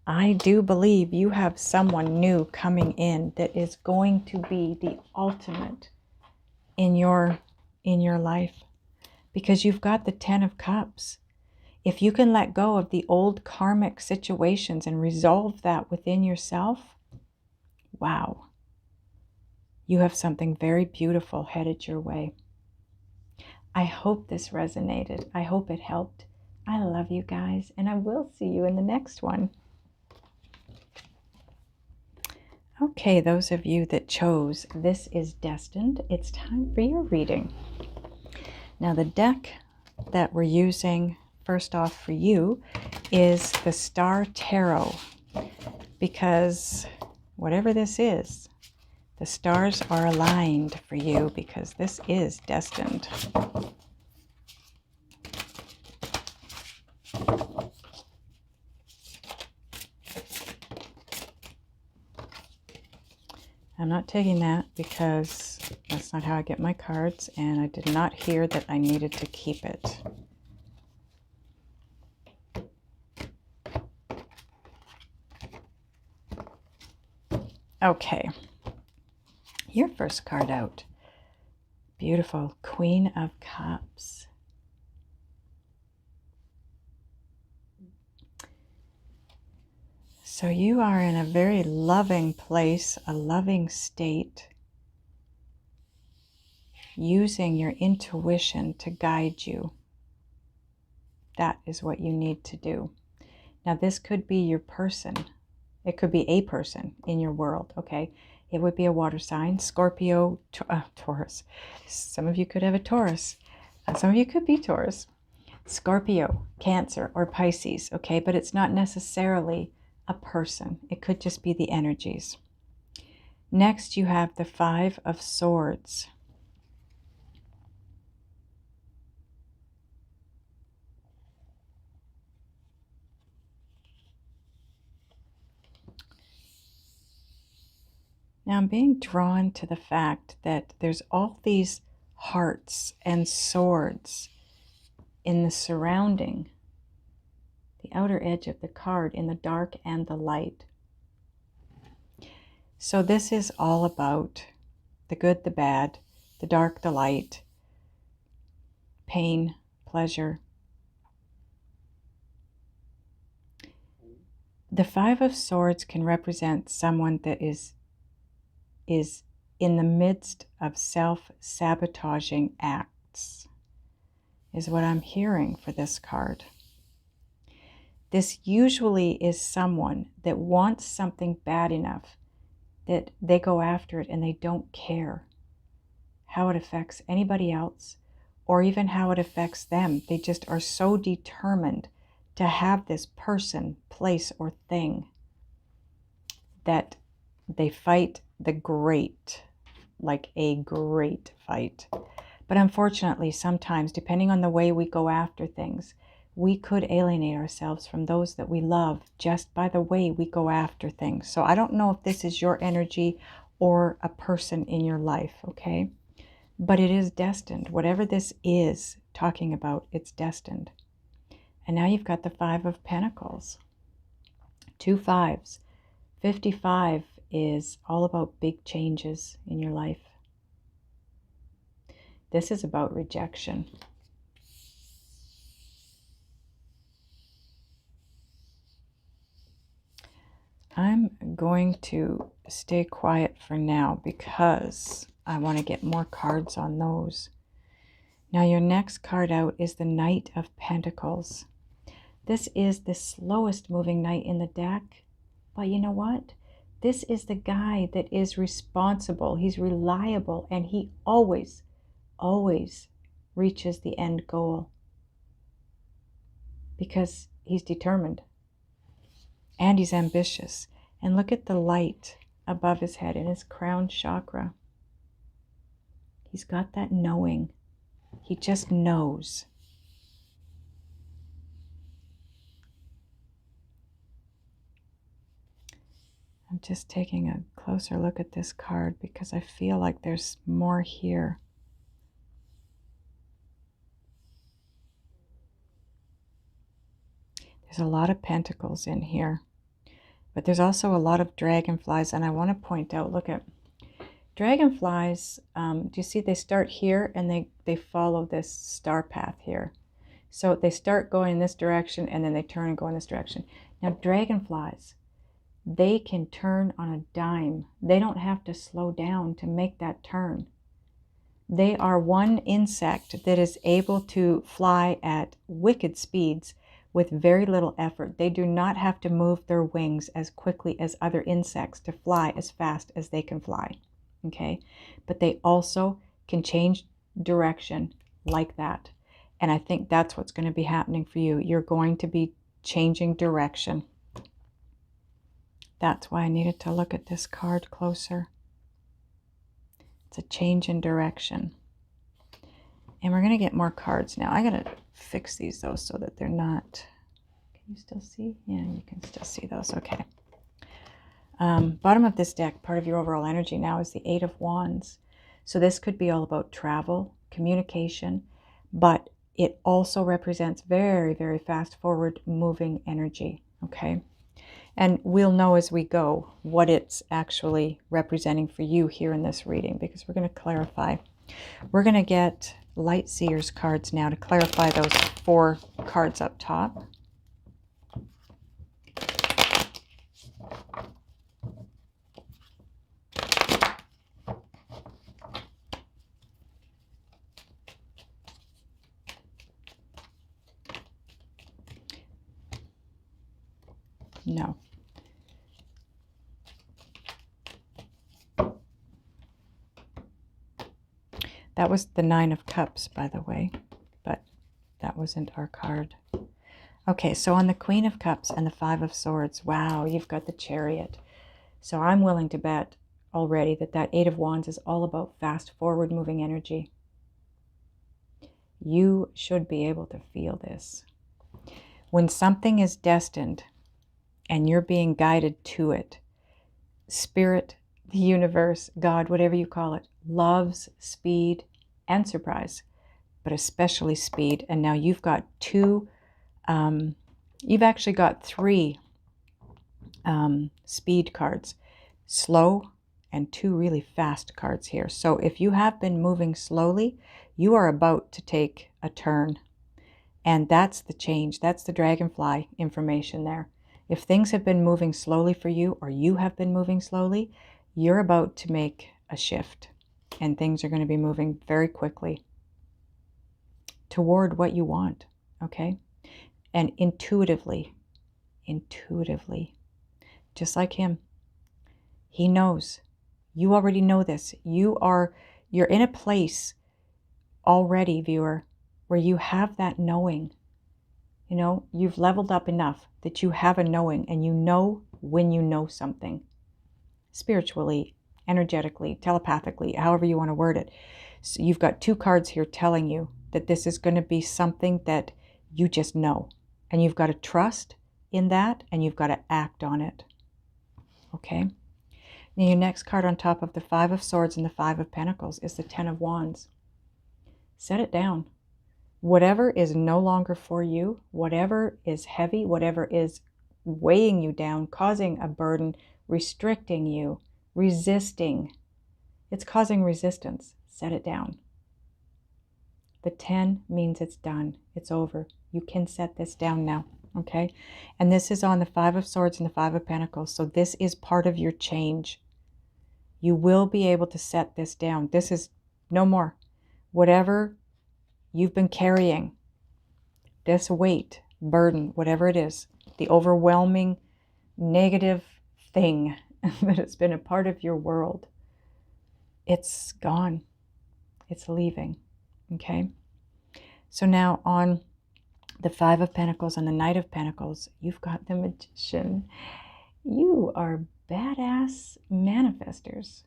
I do believe you have someone new coming in that is going to be the ultimate in your life, because you've got the 10 of Cups. If you can let go of the old karmic situations and resolve that within yourself, wow, you have something very beautiful headed your way. I hope this resonated. I hope it helped. I love you guys, and I will see you in the next one. Okay, those of you that chose This is Destined, it's time for your reading. Now, the deck that we're using first off for you is the Star Tarot, because whatever this is, the stars are aligned for you because this is destined. I'm not taking that because That's not how I get my cards, and I did not hear that I needed to keep it. Okay, your first card out. Beautiful Queen of Cups. So you are in a very loving place, a loving state, using your intuition to guide you. That is what you need to do. Now, this could be your person. It could be a person in your world, okay? It would be a water sign, Scorpio, Taurus. Some of you could have a Taurus. Some of you could be Taurus. Scorpio, Cancer, or Pisces, okay? But it's not necessarily a person. It could just be the energies. Next, you have the Five of Swords. Now I'm being drawn to the fact that there's all these hearts and swords in the surrounding, the outer edge of the card, in the dark and the light. So this is all about the good, the bad, the dark, the light, pain, pleasure. The Five of Swords can represent someone that is in the midst of self-sabotaging acts, is what I'm hearing for this card. This usually is someone that wants something bad enough that they go after it and they don't care how it affects anybody else or even how it affects them. They just are so determined to have this person, place, or thing that they fight the great, like a great fight. But unfortunately, sometimes, depending on the way we go after things, we could alienate ourselves from those that we love just by the way we go after things. So I don't know if this is your energy or a person in your life, okay? But it is destined. Whatever this is talking about, it's destined. And now you've got the Five of Pentacles. 2 5s. 55 is all about big changes in your life. This is about rejection. I'm going to stay quiet for now because I want to get more cards on those. Now your next card out is the Knight of Pentacles. This is the slowest moving knight in the deck. But you know what? This is the guy that is responsible. He's reliable, and he always, always reaches the end goal because he's determined and he's ambitious. And look at the light above his head in his crown chakra. He's got that knowing. He just knows. I'm just taking a closer look at this card because I feel like there's more here. There's a lot of pentacles in here, but there's also a lot of dragonflies. And I want to point out, look at dragonflies. Do you see they start here and they follow this star path here. So they start going in this direction and then they turn and go in this direction. Now dragonflies, they can turn on a dime. They don't have to slow down to make that turn. They are one insect that is able to fly at wicked speeds with very little effort. They do not have to move their wings as quickly as other insects to fly as fast as they can fly. Okay? But they also can change direction like that. And I think that's what's going to be happening for you. You're going to be changing direction. That's why I needed to look at this card closer. It's a change in direction. And we're going to get more cards now. I got to fix these though so that they're not... Can you still see? Yeah, you can still see those. Okay. Bottom of this deck, part of your overall energy now is the Eight of Wands. So this could be all about travel, communication, but it also represents very, very fast forward moving energy, okay? And we'll know as we go what it's actually representing for you here in this reading, because we're going to clarify. We're going to get Light Seers cards now to clarify those 4 cards up top. No. That was the 9 of Cups, by the way, but that wasn't our card. Okay, so on the Queen of Cups and the 5 of Swords, wow, you've got the Chariot. So I'm willing to bet already that that 8 of Wands is all about fast forward moving energy. You should be able to feel this. When something is destined and you're being guided to it, Spirit, the universe, God, whatever you call it, loves speed and surprise, but especially speed. And now you've got 2, you've actually got 3 speed cards, slow, and 2 really fast cards here. So if you have been moving slowly, you are about to take a turn. And that's the change. That's the dragonfly information there. If things have been moving slowly for you, or you have been moving slowly, you're about to make a shift. And things are going to be moving very quickly toward what you want, okay? And intuitively, just like him, he knows. You already know this. You're in a place already, viewer, where you have that knowing. You know, you've leveled up enough that you have a knowing, and you know when you know something. Spiritually, energetically, telepathically, however you want to word it. So you've got 2 cards here telling you that this is going to be something that you just know. And you've got to trust in that, and you've got to act on it. Okay? Now your next card on top of the 5 of Swords and the 5 of Pentacles is the 10 of Wands. Set it down. Whatever is no longer for you, whatever is heavy, whatever is weighing you down, causing a burden, restricting you, resisting, it's causing resistance. Set it down. The 10 means it's done. It's over. You can set this down now, okay? And this is on the 5 of Swords and the 5 of Pentacles. So this is part of your change. You will be able to set this down. This is no more. Whatever you've been carrying, this weight, burden, whatever it is, the overwhelming negative thing that has been a part of your world, it's gone. It's leaving. Okay? So now on the 5 of Pentacles and the Knight of Pentacles, you've got the Magician. You are badass manifestors.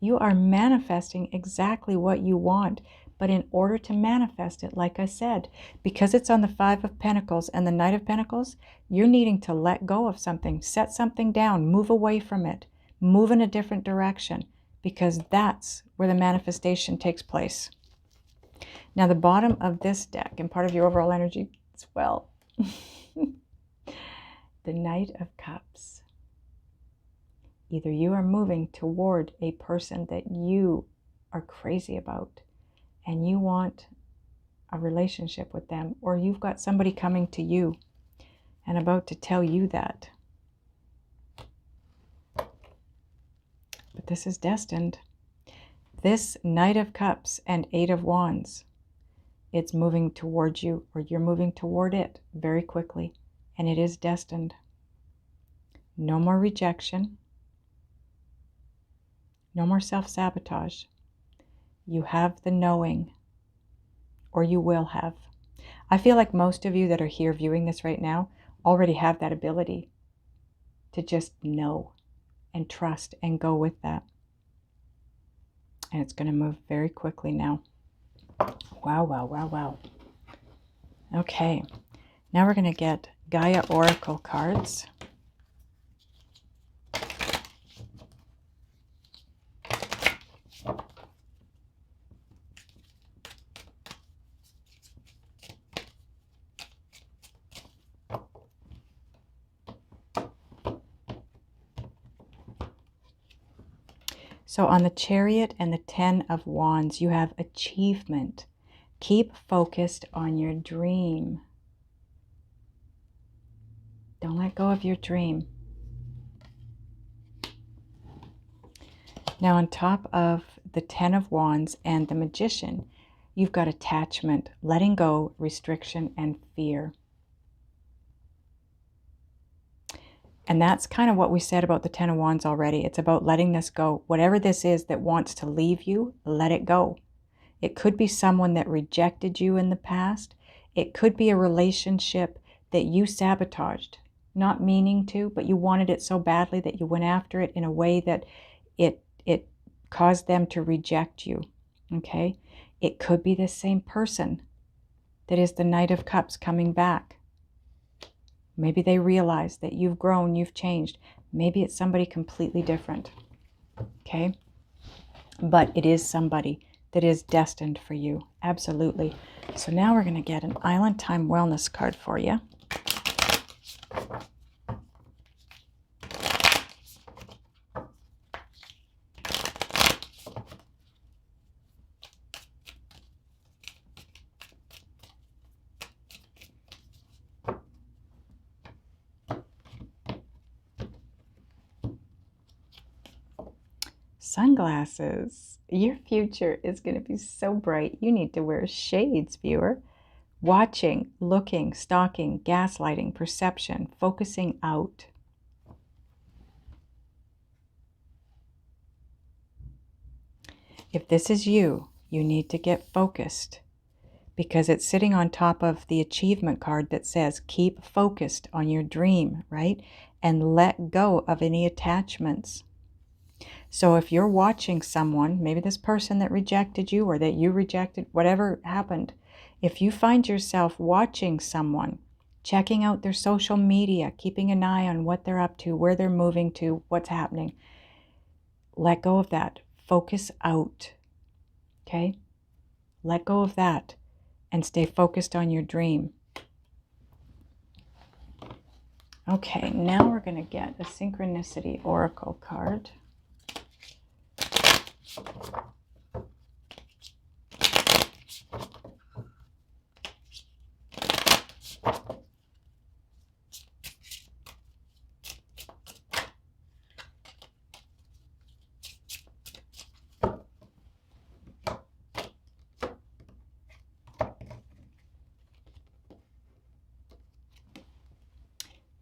You are manifesting exactly what you want. But in order to manifest it, like I said, because it's on the 5 of Pentacles and the Knight of Pentacles, you're needing to let go of something, set something down, move away from it, move in a different direction, because that's where the manifestation takes place. Now, the bottom of this deck, and part of your overall energy as well, the Knight of Cups. Either you are moving toward a person that you are crazy about, and you want a relationship with them, or you've got somebody coming to you and about to tell you that. But this is destined. This Knight of Cups and 8 of Wands, it's moving towards you, or you're moving toward it very quickly, and it is destined. No more rejection. No more self-sabotage. You have the knowing, or you will have. I feel like most of you that are here viewing this right now already have that ability to just know and trust and go with that. And it's going to move very quickly now. Wow, wow, wow, wow. Okay, now we're going to get Gaia Oracle cards. So on the Chariot and the 10 of Wands, you have achievement. Keep focused on your dream. Don't let go of your dream. Now on top of the 10 of Wands and the Magician, you've got attachment, letting go, restriction, and fear. And that's kind of what we said about the 10 of Wands already. It's about letting this go. Whatever this is that wants to leave you, let it go. It could be someone that rejected you in the past. It could be a relationship that you sabotaged, not meaning to, but you wanted it so badly that you went after it in a way that it caused them to reject you, okay? It could be the same person that is the Knight of Cups coming back. Maybe they realize that you've grown, you've changed. Maybe it's somebody completely different, okay? But it is somebody that is destined for you, absolutely. So now we're going to get an Island Time Wellness card for you. Sunglasses. Your future is going to be so bright. You need to wear shades, viewer. Watching, looking, stalking, gaslighting, perception, focusing out. If this is you, you need to get focused because it's sitting on top of the achievement card that says keep focused on your dream, right? And let go of any attachments. So if you're watching someone, maybe this person that rejected you or that you rejected, whatever happened, if you find yourself watching someone, checking out their social media, keeping an eye on what they're up to, where they're moving to, what's happening, let go of that. Focus out, okay? Let go of that and stay focused on your dream. Okay, now we're going to get a Synchronicity Oracle card.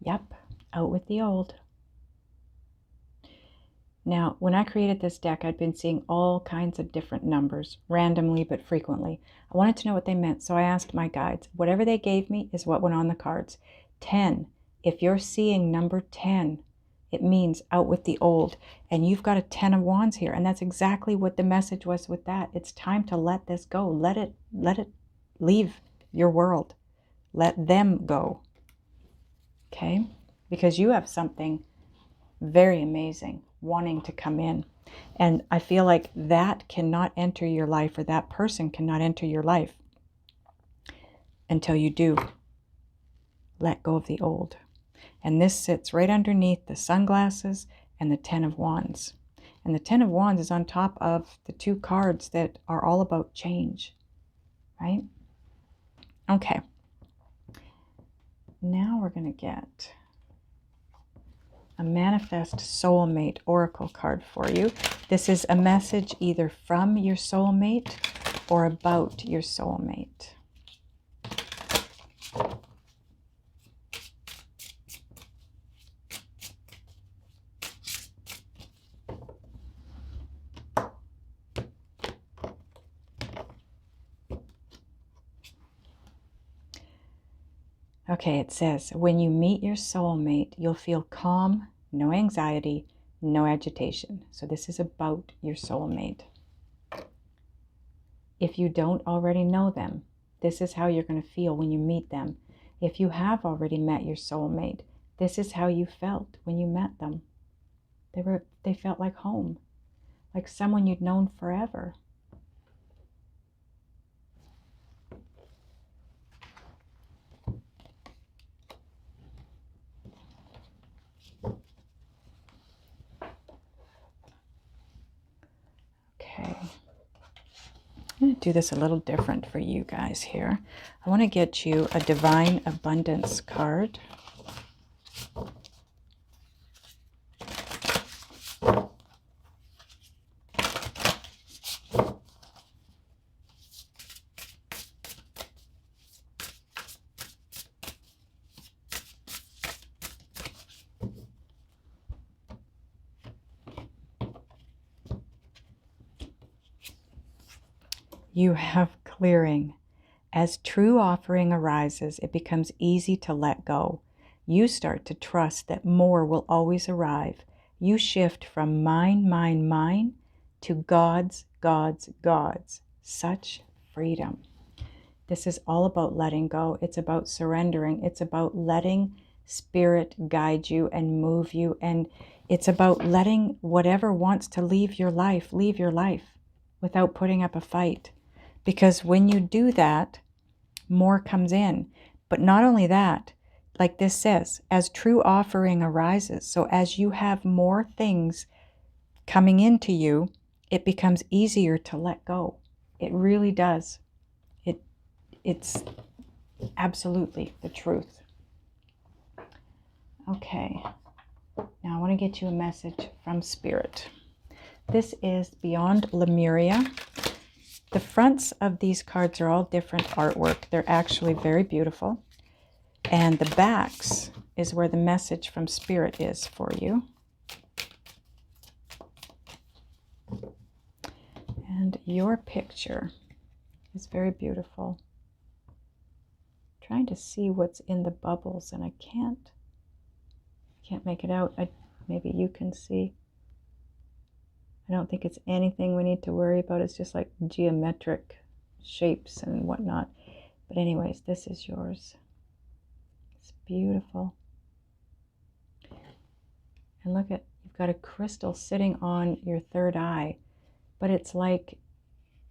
Yep, out with the old. Now, when I created this deck, I'd been seeing all kinds of different numbers, randomly but frequently. I wanted to know what they meant, so I asked my guides. Whatever they gave me is what went on the cards. 10. If you're seeing number 10, it means out with the old. And you've got a 10 of Wands here, and that's exactly what the message was with that. It's time to let this go. Let it leave your world. Let them go. Okay? Because you have something very amazing wanting to come in. And I feel like that cannot enter your life, or that person cannot enter your life until you do let go of the old. And this sits right underneath the sunglasses and the 10 of Wands. And the 10 of Wands is on top of the two cards that are all about change, right? Okay. Now we're going to get a Manifest Soulmate Oracle card for you. This is a message either from your soulmate or about your soulmate. Okay, it says, when you meet your soulmate, you'll feel calm, no anxiety, no agitation. So this is about your soulmate. If you don't already know them, this is how you're going to feel when you meet them. If you have already met your soulmate, this is how you felt when you met them. They felt like home, like someone you'd known forever. going to do this a little different for you guys here. I want to get you a Divine Abundance card. You have clearing. As true offering arises, it becomes easy to let go. You start to trust that more will always arrive. You shift from mine, mine, mine to God's, God's, God's. Such freedom. This is all about letting go. It's about surrendering. It's about letting Spirit guide you and move you. And it's about letting whatever wants to leave your life without putting up a fight. Because when you do that, more comes in. But not only that, like this says, as true offering arises, so as you have more things coming into you, it becomes easier to let go. It really does. It's absolutely the truth. Okay, now I want to get you a message from Spirit. This is Beyond Lemuria. The fronts of these cards are all different artwork. They're actually very beautiful. And the backs is where the message from Spirit is for you. And your picture is very beautiful. Trying to see what's in the bubbles, and I can't make it out. Maybe you can see. I don't think it's anything we need to worry about. It's just like geometric shapes and whatnot. But anyways, this is yours. It's beautiful. And look at, you've got a crystal sitting on your third eye, but it's like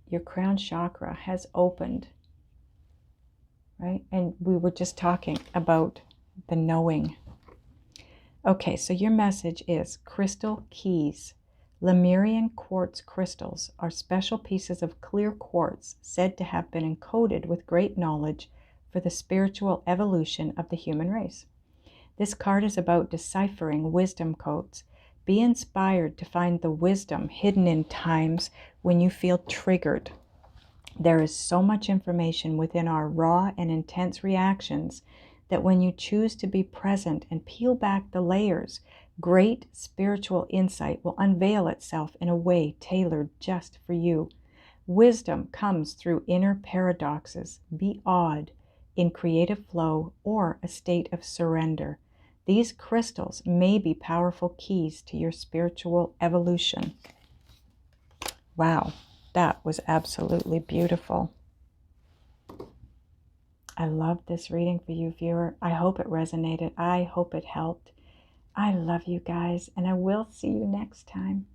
your crown chakra has opened, right? And we were just talking about the knowing. Okay, so your message is crystal keys. Lemurian quartz crystals are special pieces of clear quartz said to have been encoded with great knowledge for the spiritual evolution of the human race. This card is about deciphering wisdom codes. Be inspired to find the wisdom hidden in times when you feel triggered. There is so much information within our raw and intense reactions that when you choose to be present and peel back the layers, great spiritual insight will unveil itself in a way tailored just for you. Wisdom comes through inner paradoxes. Be awed in creative flow or a state of surrender. These crystals may be powerful keys to your spiritual evolution. Wow, that was absolutely beautiful. I love this reading for you, viewer. I hope it resonated. I hope it helped. I love you guys, and I will see you next time.